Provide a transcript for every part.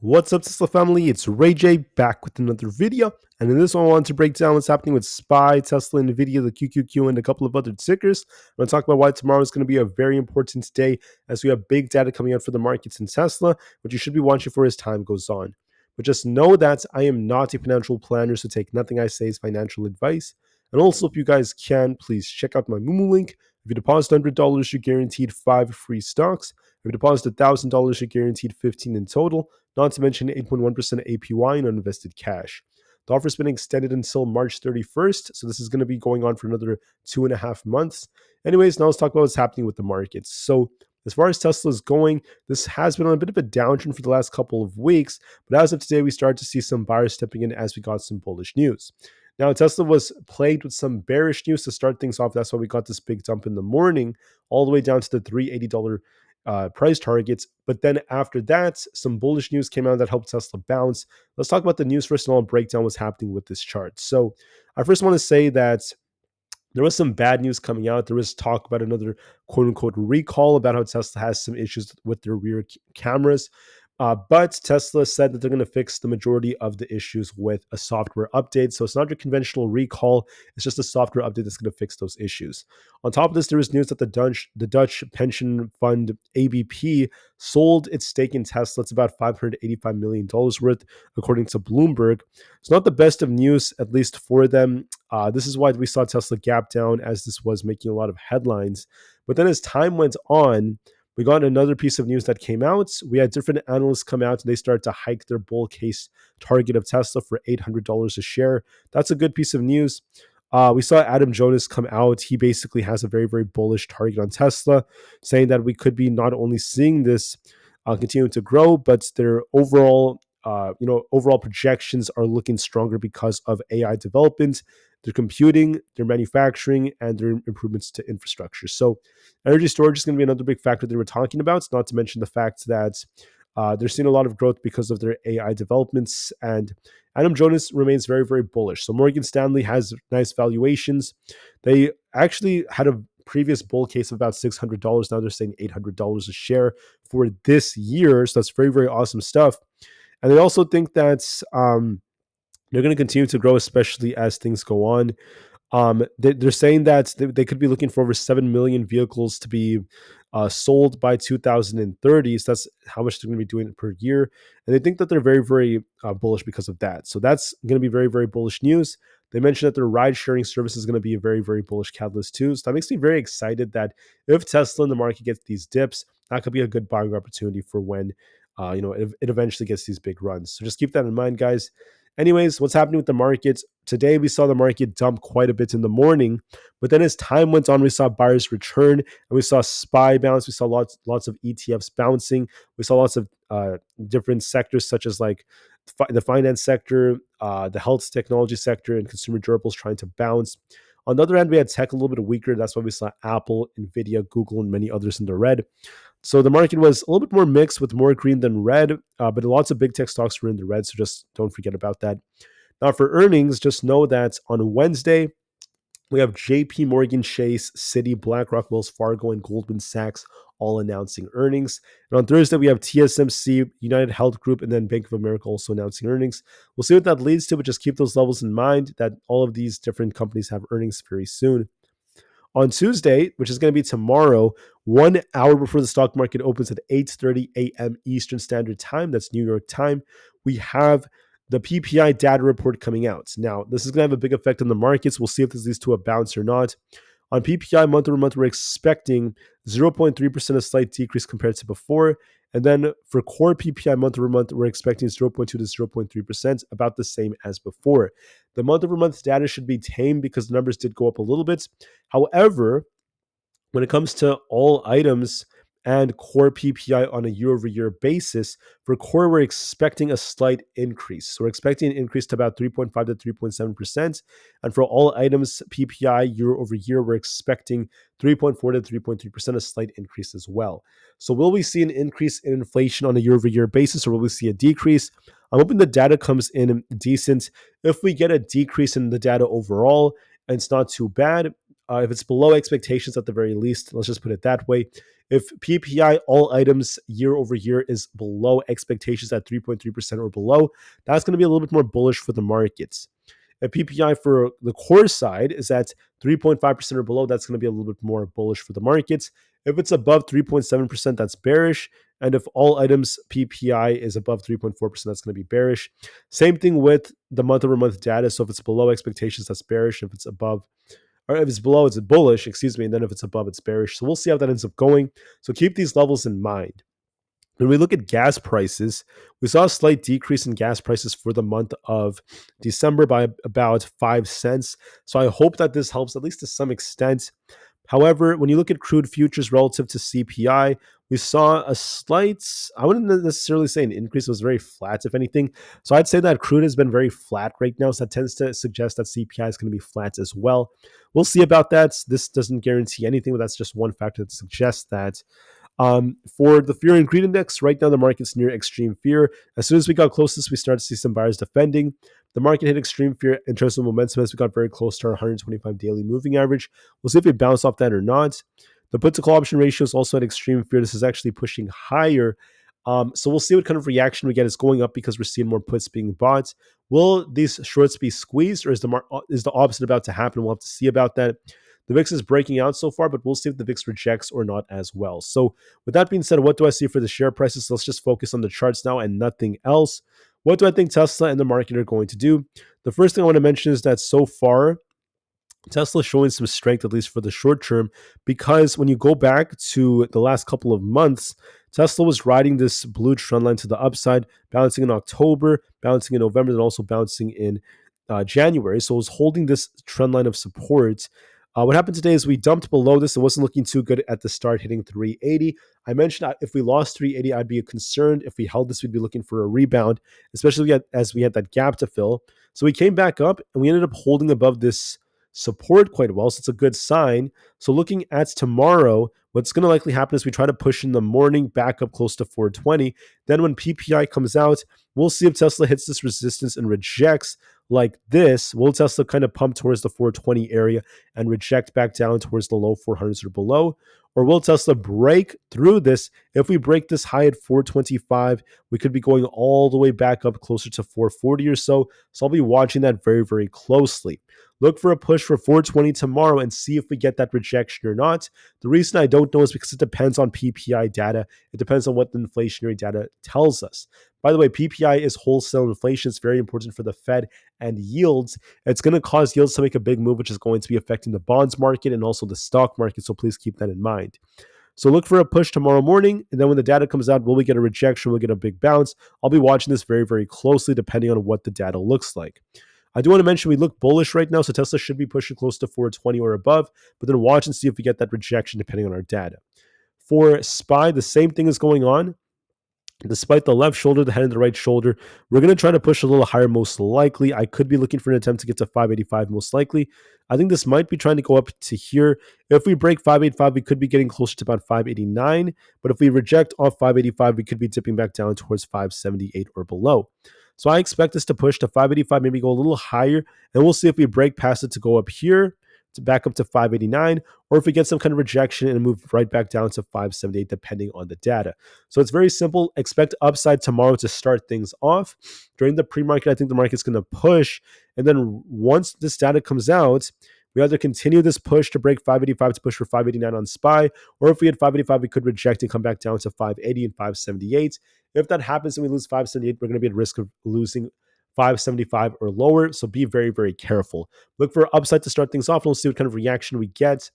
What's up, Tsla family? It's Ray J back with another video. And in this one, I want to break down what's happening with SPY, Tesla, Nvda, the QQQ, and a couple of other tickers. I'm going to talk about why tomorrow is going to be a very important day as we have big data coming out for the markets in Tesla, which you should be watching for as time goes on. But just know that I am not a financial planner, so take nothing I say as financial advice. And also, if you guys can, please check out my Moomoo link. If you deposit $100, you're guaranteed 5 free stocks. If you deposit $1,000, you're guaranteed 15 in total, not to mention 8.1% APY on invested cash. The offer has been extended until March 31st, so this is going to be going on for another 2.5 months. Anyways, now let's talk about what's happening with the markets. So as far as Tesla is going, this has been on a bit of a downtrend for the last couple of weeks, but as of today, we start to see some buyers stepping in as we got some bullish news. Now, Tesla was plagued with some bearish news to start things off. That's why we got this big dump in the morning, all the way down to the $380 price targets. But then after that, some bullish news came out that helped Tesla bounce. Let's talk about the news first, and I'll break down what's happening with this chart. So I first want to say that there was some bad news coming out. There was talk about another quote unquote recall about how Tesla has some issues with their rear cameras. But Tesla said that they're going to fix the majority of the issues with a software update. So it's not your conventional recall. It's just a software update that's going to fix those issues. On top of this, there was news that the Dutch pension fund ABP sold its stake in Tesla. It's about $585 million worth, according to Bloomberg. It's not the best of news, at least for them. This is why we saw Tesla gap down, as this was making a lot of headlines. But then as time went on, we got another piece of news that came out. We had different analysts come out and they started to hike their bull case target of Tesla for $800 a share. That's a good piece of news. We saw Adam Jonas come out. He basically has a very, very bullish target on Tesla, saying that we could be not only seeing this continue to grow, but their overall projections are looking stronger because of AI development, their computing, their manufacturing, and their improvements to infrastructure. So energy storage is going to be another big factor they were talking about, not to mention the fact that they're seeing a lot of growth because of their AI developments. And Adam Jonas remains very, very bullish. So Morgan Stanley has nice valuations. They actually had a previous bull case of about $600. Now they're saying $800 a share for this year. So that's very, very awesome stuff. And they also think that they're going to continue to grow, especially as things go on. They're saying that they could be looking for over 7 million vehicles to be sold by 2030. So that's how much they're going to be doing per year. And they think that they're very, very bullish because of that. So that's going to be very, very bullish news. They mentioned that their ride sharing service is going to be a very, very bullish catalyst too. So that makes me very excited that if Tesla in the market gets these dips, that could be a good buying opportunity for when it eventually gets these big runs. So just keep that in mind, guys. Anyways, what's happening with the markets? Today, we saw the market dump quite a bit in the morning, but then as time went on, we saw buyers return, and we saw SPY bounce. We saw lots of ETFs bouncing. We saw lots of different sectors, such as like the finance sector, the health technology sector, and consumer durables trying to bounce. On the other hand, we had tech a little bit weaker. That's why we saw Apple, Nvda, Google, and many others in the red. So the market was a little bit more mixed with more green than red, but lots of big tech stocks were in the red, so just don't forget about that. Now for earnings, just know that on Wednesday, we have JP Morgan Chase, Citi, BlackRock, Wells Fargo, and Goldman Sachs all announcing earnings. And on Thursday, we have TSMC, United Health Group, and then Bank of America also announcing earnings. We'll see what that leads to, but just keep those levels in mind that all of these different companies have earnings very soon. On Tuesday, which is going to be tomorrow, 1 hour before the stock market opens at 8:30 a.m. Eastern Standard Time, that's New York time, we have the PPI data report coming out. Now, this is going to have a big effect on the markets. We'll see if this leads to a bounce or not. On PPI month over month, we're expecting 0.3%, a slight decrease compared to before. And then for core PPI month over month, we're expecting 0.2 to 0.3%, about the same as before. The month over month data should be tame because the numbers did go up a little bit. However, when it comes to all items and core PPI on a year-over-year basis, for core, we're expecting a slight increase. So we're expecting an increase to about 3.5 to 3.7%. And for all items PPI year-over-year, we're expecting 3.4 to 3.3%, a slight increase as well. So will we see an increase in inflation on a year-over-year basis, or will we see a decrease? I'm hoping the data comes in decent. If we get a decrease in the data overall, and it's not too bad, if it's below expectations at the very least, let's just put it that way. If PPI all items year over year is below expectations at 3.3% or below, that's going to be a little bit more bullish for the markets. If PPI for the core side is at 3.5% or below, that's going to be a little bit more bullish for the markets. If it's above 3.7%, that's bearish. And if all items PPI is above 3.4%, that's going to be bearish. Same thing with the month over month data. So if it's below expectations, that's bearish. If it's above, or if it's below, it's bullish, excuse me. And then if it's above, it's bearish. So we'll see how that ends up going. So keep these levels in mind. When we look at gas prices, we saw a slight decrease in gas prices for the month of December by about 5 cents. So I hope that this helps at least to some extent. However, when you look at crude futures relative to CPI, we saw a slight, I wouldn't necessarily say an increase, it was very flat, if anything. So I'd say that crude has been very flat right now. So that tends to suggest that CPI is going to be flat as well. We'll see about that. This doesn't guarantee anything, but that's just one factor that suggests that. For the fear and greed index, right now the market's near extreme fear. As soon as we got closest, we started to see some buyers defending. The market hit extreme fear in terms of momentum as we got very close to our 125 daily moving average. We'll see if we bounce off that or not. The put to call option ratio is also at extreme fear. This is actually pushing higher. So we'll see what kind of reaction we get. It's going up because we're seeing more puts being bought. Will these shorts be squeezed, or is the opposite about to happen? We'll have to see about that. The VIX is breaking out so far, but we'll see if the VIX rejects or not as well. So with that being said, what do I see for the share prices? Let's just focus on the charts now and nothing else. What do I think Tesla and the market are going to do? The first thing I want to mention is that so far, Tesla is showing some strength, at least for the short term, because when you go back to the last couple of months, Tesla was riding this blue trend line to the upside, bouncing in October, bouncing in November, and also bouncing in January. So it was holding this trend line of support. What happened today is we dumped below this. It wasn't looking too good at the start, hitting 380. I mentioned if we lost 380, I'd be concerned. If we held this, we'd be looking for a rebound, especially as we had that gap to fill. So we came back up and we ended up holding above this support quite well. So it's a good sign. So looking at tomorrow, what's going to likely happen is we try to push in the morning back up close to 420. Then when PPI comes out, we'll see if Tesla hits this resistance and rejects like this. Will Tesla kind of pump towards the 420 area and reject back down towards the low 400s or below? Or will Tesla break through this? If we break this high at 425, we could be going all the way back up closer to 440 or so. So I'll be watching that very, very closely. Look for a push for 420 tomorrow and see if we get that rejection or not. The reason I don't know is because it depends on PPI data. It depends on what the inflationary data tells us. By the way, PPI is wholesale inflation. It's very important for the Fed and yields. It's going to cause yields to make a big move, which is going to be affecting the bonds market and also the stock market. So please keep that in mind. So look for a push tomorrow morning. And then when the data comes out, will we get a rejection? Will we get a big bounce? I'll be watching this very, very closely depending on what the data looks like. I do want to mention we look bullish right now, so Tesla should be pushing close to 420 or above, but then watch and see if we get that rejection depending on our data. For SPY, the same thing is going on. Despite the left shoulder, the head and the right shoulder, we're going to try to push a little higher most likely. I could be looking for an attempt to get to 585 most likely. I think this might be trying to go up to here. If we break 585, we could be getting closer to about 589. But if we reject off 585, we could be dipping back down towards 578 or below. So I expect this to push to 585, maybe go a little higher, and we'll see if we break past it to go up here to back up to 589, or if we get some kind of rejection and move right back down to 578, depending on the data. So it's very simple. Expect upside tomorrow to start things off. During the pre-market, I think the market's going to push. And then once this data comes out, we either continue this push to break 585 to push for 589 on SPY, or if we had 585, we could reject and come back down to 580 and 578. If that happens and we lose 578, we're going to be at risk of losing 575 or lower. So be very, very careful. Look for upside to start things off, and we'll see what kind of reaction we get.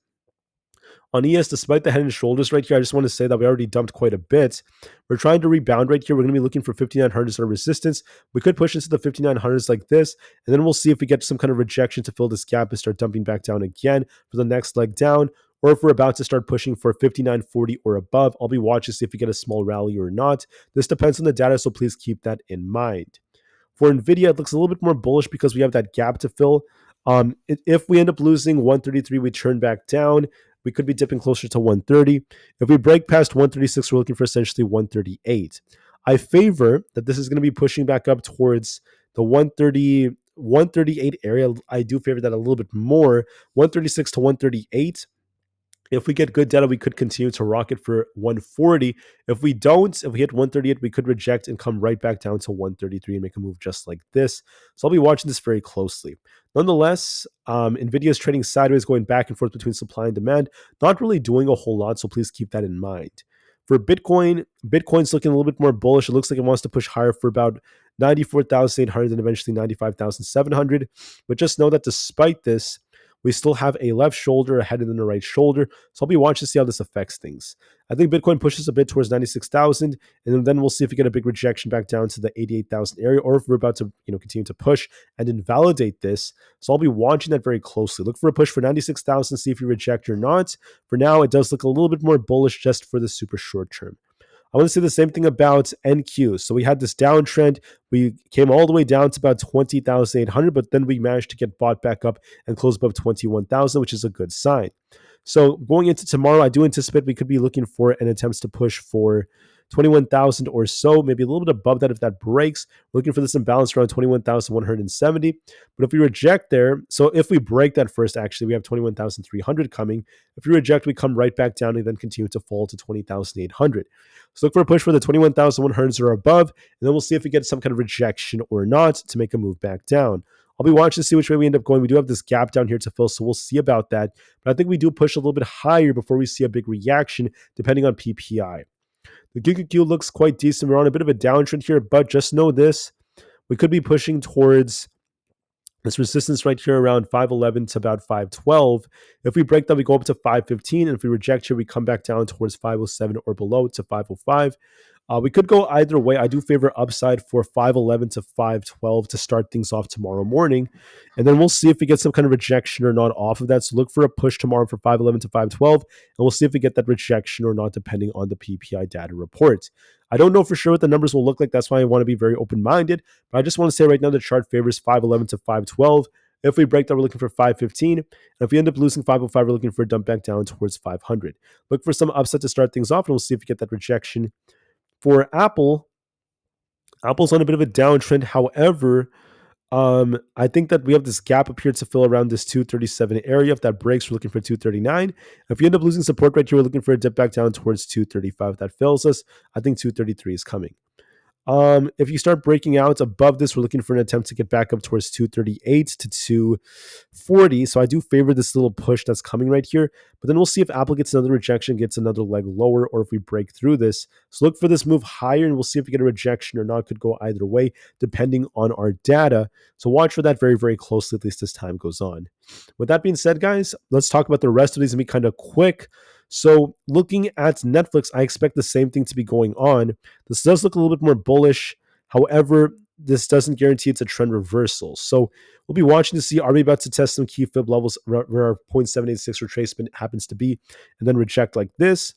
On ES, despite the head and shoulders right here, I just want to say that we already dumped quite a bit. We're trying to rebound right here. We're going to be looking for 5,900s as our resistance. We could push into the 5,900s like this, and then we'll see if we get some kind of rejection to fill this gap and start dumping back down again for the next leg down. Or if we're about to start pushing for 59.40 or above, I'll be watching to see if we get a small rally or not. This depends on the data, so please keep that in mind. For Nvda, it looks a little bit more bullish because we have that gap to fill. If we end up losing 133, we turn back down. We could be dipping closer to 130. If we break past 136, we're looking for essentially 138. I favor that this is going to be pushing back up towards the 138 area. I do favor that a little bit more. 136 to 138 If we get good data, we could continue to rocket for 140. If we don't, if we hit 138, we could reject and come right back down to 133 and make a move just like this. So I'll be watching this very closely. Nonetheless, Nvidia is trading sideways, going back and forth between supply and demand, not really doing a whole lot. So please keep that in mind. For Bitcoin, Bitcoin's looking a little bit more bullish. It looks like it wants to push higher for about 94,800 and eventually 95,700. But just know that despite this, we still have a left shoulder ahead and then a right shoulder. So I'll be watching to see how this affects things. I think Bitcoin pushes a bit towards 96,000, and then we'll see if we get a big rejection back down to the 88,000 area, or if we're about to continue to push and invalidate this. So I'll be watching that very closely. Look for a push for 96,000, see if you reject or not. For now, it does look a little bit more bullish just for the super short term. I want to say the same thing about NQ. So we had this downtrend. We came all the way down to about 20,800, but then we managed to get bought back up and close above 21,000, which is a good sign. So going into tomorrow, I do anticipate we could be looking for an attempt to push for 21,000 or so, maybe a little bit above that if that breaks. We're looking for this imbalance around 21,170. But if we reject there, so if we break that first, actually, we have 21,300 coming. If we reject, we come right back down and then continue to fall to 20,800. So look for a push for the 21,100s or above, and then we'll see if we get some kind of rejection or not to make a move back down. I'll be watching to see which way we end up going. We do have this gap down here to fill, so we'll see about that. But I think we do push a little bit higher before we see a big reaction, depending on PPI. The QQQ looks quite decent. We're on a bit of a downtrend here, but just know this. We could be pushing towards this resistance right here around 511 to about 512. If we break that, we go up to 515. And if we reject here, we come back down towards 507 or below to 505. We could go either way. I do favor upside for 511 to 512 to start things off tomorrow morning. And then we'll see if we get some kind of rejection or not off of that. So look for a push tomorrow for 511 to 512. And we'll see if we get that rejection or not, depending on the PPI data report. I don't know for sure what the numbers will look like. That's why I want to be very open-minded. But I just want to say right now the chart favors 511 to 512. If we break that, we're looking for 515. And if we end up losing 505, we're looking for a dump back down towards 500. Look for some upset to start things off, and we'll see if we get that rejection. For Aapl, Apple's on a bit of a downtrend. However, I think that we have this gap up here to fill around this 237 area. If that breaks, we're looking for 239. If we end up losing support right here, we're looking for a dip back down towards 235. If that fails us, I think 233 is coming. If you start breaking out above this, we're looking for an attempt to get back up towards 238 to 240. So I do favor this little push that's coming right here. But then we'll see if Aapl gets another rejection, gets another leg lower, or if we break through this. So look for this move higher, and we'll see if we get a rejection or not. Could go either way, depending on our data. So watch for that very, very closely, at least as time goes on. With that being said, guys, let's talk about the rest of these and be kind of quick. So looking at Netflix, I expect the same thing to be going on. This does look a little bit more bullish. However, this doesn't guarantee it's a trend reversal. So we'll be watching to see, are we about to test some key fib levels where our 0.786 retracement happens to be and then reject like this?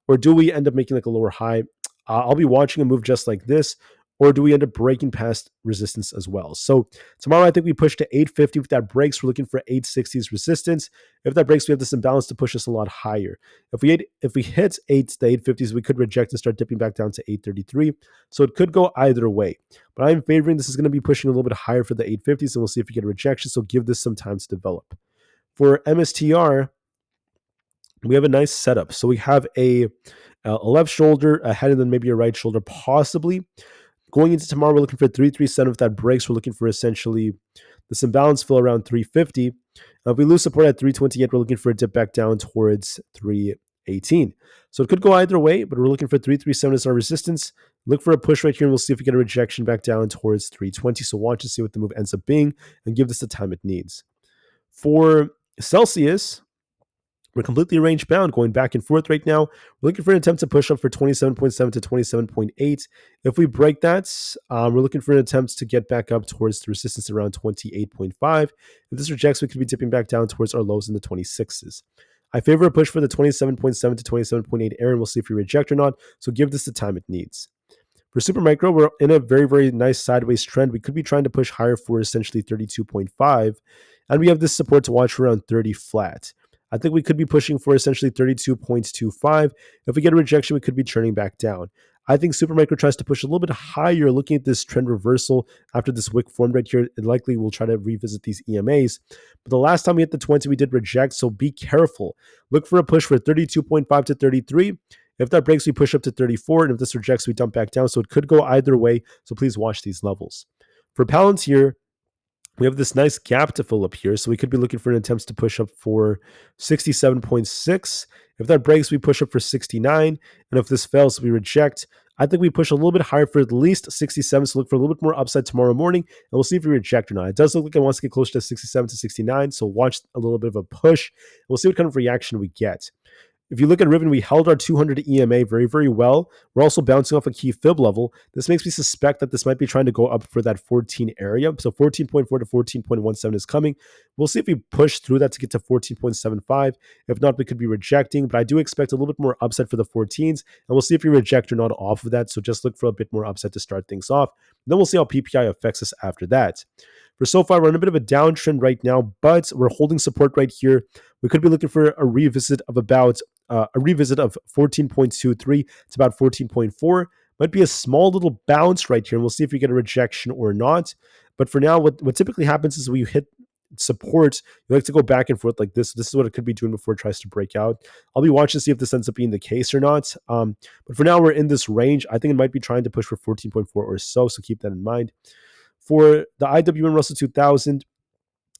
Or do we end up making like a lower high? I'll be watching a move just like this. Or do we end up breaking past resistance as well? So tomorrow, I think we push to 850. If that breaks, we're looking for 860's resistance. If that breaks, we have this imbalance to push us a lot higher. If we hit the 850s, we could reject and start dipping back down to 833. So it could go either way. But I'm favoring this is going to be pushing a little bit higher for the 850s, and we'll see if we get a rejection. So give this some time to develop. For MSTR, we have a nice setup. So we have a left shoulder ahead and then maybe a right shoulder possibly. Going into tomorrow, we're looking for 337. If that breaks, we're looking for essentially this imbalance fill around 350. If we lose support at 328, we're looking for a dip back down towards 318. So it could go either way, but we're looking for 337 as our resistance. Look for a push right here, and we'll see if we get a rejection back down towards 320. So watch and see what the move ends up being and give this the time it needs. For Celsius, we're completely range bound, going back and forth right now. We're looking for an attempt to push up for 27.7 to 27.8. If we break that, we're looking for an attempt to get back up towards the resistance around 28.5. If this rejects, we could be dipping back down towards our lows in the 26s. I favor a push for the 27.7 to 27.8 area, and we'll see if we reject or not. So give this the time it needs. For Supermicro, we're in a very, very nice sideways trend. We could be trying to push higher for essentially 32.5, and we have this support to watch around 30 flat. I think we could be pushing for essentially 32.25. If we get a rejection, we could be turning back down. I think Supermicro tries to push a little bit higher, looking at this trend reversal after this wick formed right here. It likely will try to revisit these EMAs. But the last time we hit the 20, we did reject, so be careful. Look for a push for 32.5 to 33. If that breaks, we push up to 34, and if this rejects, we dump back down. So it could go either way, so please watch these levels. For Palantir, we have this nice gap to fill up here, so we could be looking for an attempt to push up for 67.6. If that breaks, we push up for 69, and if this fails, we reject. I think we push a little bit higher for at least 67, so look for a little bit more upside tomorrow morning, and we'll see if we reject or not. It does look like it wants to get closer to 67 to 69, so watch a little bit of a push, and we'll see what kind of reaction we get. If you look at Ribbon, we held our 200 EMA very, very well. We're also bouncing off a key fib level. This makes me suspect that this might be trying to go up for that 14 area. So 14.4 to 14.17 is coming. We'll see if we push through that to get to 14.75. If not, we could be rejecting, but I do expect a little bit more upside for the 14s, and we'll see if we reject or not off of that. So just look for a bit more upside to start things off. Then we'll see how PPI affects us after that. For SoFi, we're in a bit of a downtrend right now, but we're holding support right here. We could be looking for a revisit of 14.23. It's about 14.4. Might be a small little bounce right here, and we'll see if we get a rejection or not. But for now, what typically happens is when you hit support, you like to go back and forth like this. This is what it could be doing before it tries to break out. I'll be watching to see if this ends up being the case or not. But for now, we're in this range. I think it might be trying to push for 14.4 or so keep that in mind. For the IWM Russell 2000,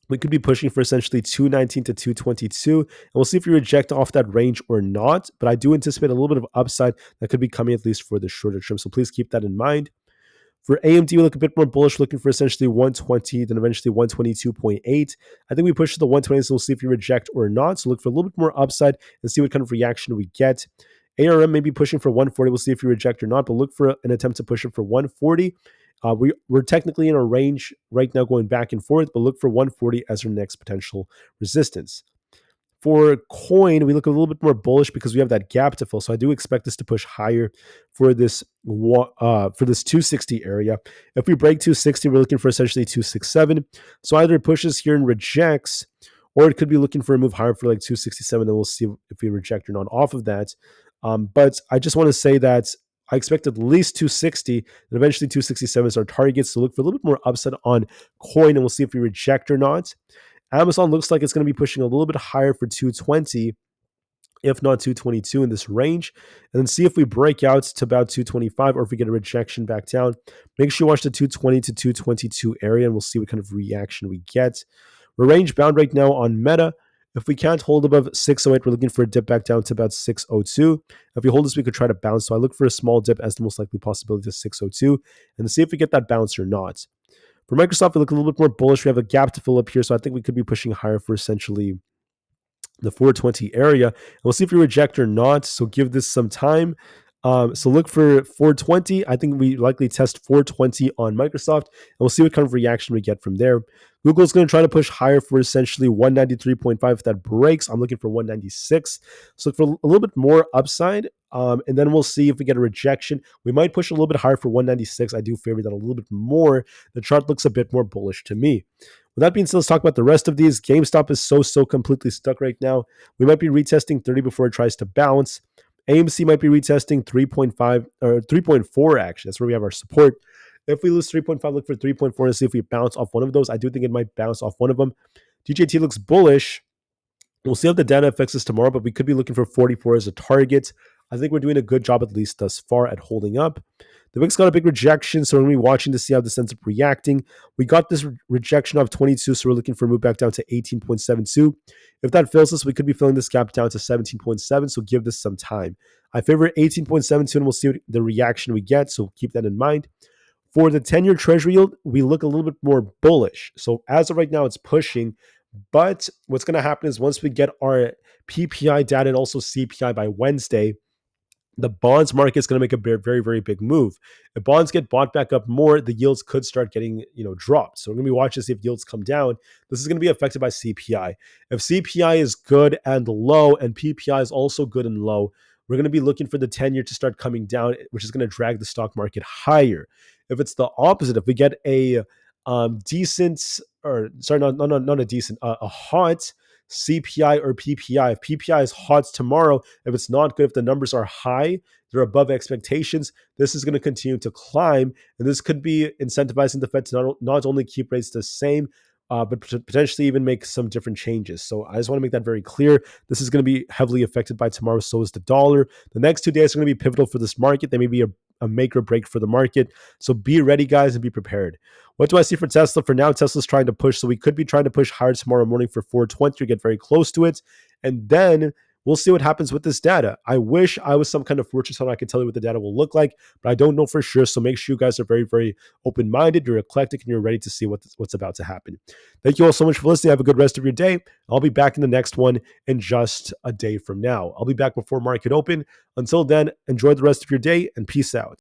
we could be pushing for essentially 219 to 222, and we'll see if we reject off that range or not. But I do anticipate a little bit of upside that could be coming at least for the shorter term, so please keep that in mind. For AMD, we look a bit more bullish, looking for essentially 120, then eventually 122.8. I think we push to the 120, so we'll see if we reject or not. So look for a little bit more upside and see what kind of reaction we get. ARM may be pushing for 140. We'll see if we reject or not, but look for an attempt to push it for 140. We're technically in a range right now going back and forth, but look for 140 as our next potential resistance. For coin, we look a little bit more bullish because we have that gap to fill. So I do expect this to push higher for this 260 area. If we break 260, we're looking for essentially 267. So either it pushes here and rejects, or it could be looking for a move higher for like 267. Then we'll see if we reject or not off of that. But I just want to say that I expect at least 260, and eventually 267 is our target. So look for a little bit more upside on coin, and we'll see if we reject or not. Amazon looks like it's going to be pushing a little bit higher for 220, if not 222 in this range, and then see if we break out to about 225 or if we get a rejection back down. Make sure you watch the 220 to 222 area, and we'll see what kind of reaction we get. We're range bound right now on Meta. If we can't hold above 608, we're looking for a dip back down to about 602. If we hold this, we could try to bounce. So I look for a small dip as the most likely possibility to 602 and see if we get that bounce or not. For Microsoft, we look a little bit more bullish. We have a gap to fill up here, so I think we could be pushing higher for essentially the 420 area. And we'll see if we reject or not, so give this some time. So look for 420. I think we likely test 420 on Microsoft, and we'll see what kind of reaction we get from there. Google's going to try to push higher for essentially 193.5. If that breaks, I'm looking for 196. So look for a little bit more upside, and then we'll see if we get a rejection. We might push a little bit higher for 196. I do favor that a little bit more. The chart looks a bit more bullish to me. With that being said, let's talk about the rest of these. GameStop is so completely stuck right now. We might be retesting 30 before it tries to bounce. AMC might be retesting 3.5 or 3.4 actually. That's where we have our support. If we lose 3.5, look for 3.4 and see if we bounce off one of those. I do think it might bounce off one of them. DJT looks bullish. We'll see how the data affects us tomorrow, but we could be looking for 44 as a target. I think we're doing a good job, at least thus far, at holding up. The VIX got a big rejection, so we're going to be watching to see how this ends up reacting. We got this rejection of 22, so we're looking for a move back down to 18.72. If that fails us, we could be filling this gap down to 17.7, so give this some time. I favor 18.72, and we'll see the reaction we get, so keep that in mind. For the 10-year Treasury yield, we look a little bit more bullish. So as of right now, it's pushing, but what's going to happen is once we get our PPI data and also CPI by Wednesday, the bonds market is going to make a very big move. If bonds get bought back up more, the yields could start getting dropped. So we're going to be watching to see if yields come down. This is going to be affected by CPI. If CPI is good and low, and PPI is also good and low, we're going to be looking for the 10-year to start coming down, which is going to drag the stock market higher. If it's the opposite, if we get a decent, or sorry, not a decent, a hot CPI or PPI. If PPI is hot tomorrow, if it's not good, if the numbers are high, they're above expectations, this is going to continue to climb. And this could be incentivizing the Fed to not only keep rates the same, but potentially even make some different changes. So I just want to make that very clear. This is going to be heavily affected by tomorrow. So is the dollar. The next 2 days are going to be pivotal for this market. They may be a make or break for the market. So be ready, guys, and be prepared. What do I see for Tesla? For now, Tesla's trying to push. So we could be trying to push higher tomorrow morning for 420 or get very close to it. And then we'll see what happens with this data. I wish I was some kind of fortune teller. I could tell you what the data will look like, but I don't know for sure. So make sure you guys are very, very open-minded, you're eclectic, and you're ready to see what's about to happen. Thank you all so much for listening. Have a good rest of your day. I'll be back in the next one in just a day from now. I'll be back before market open. Until then, enjoy the rest of your day and peace out.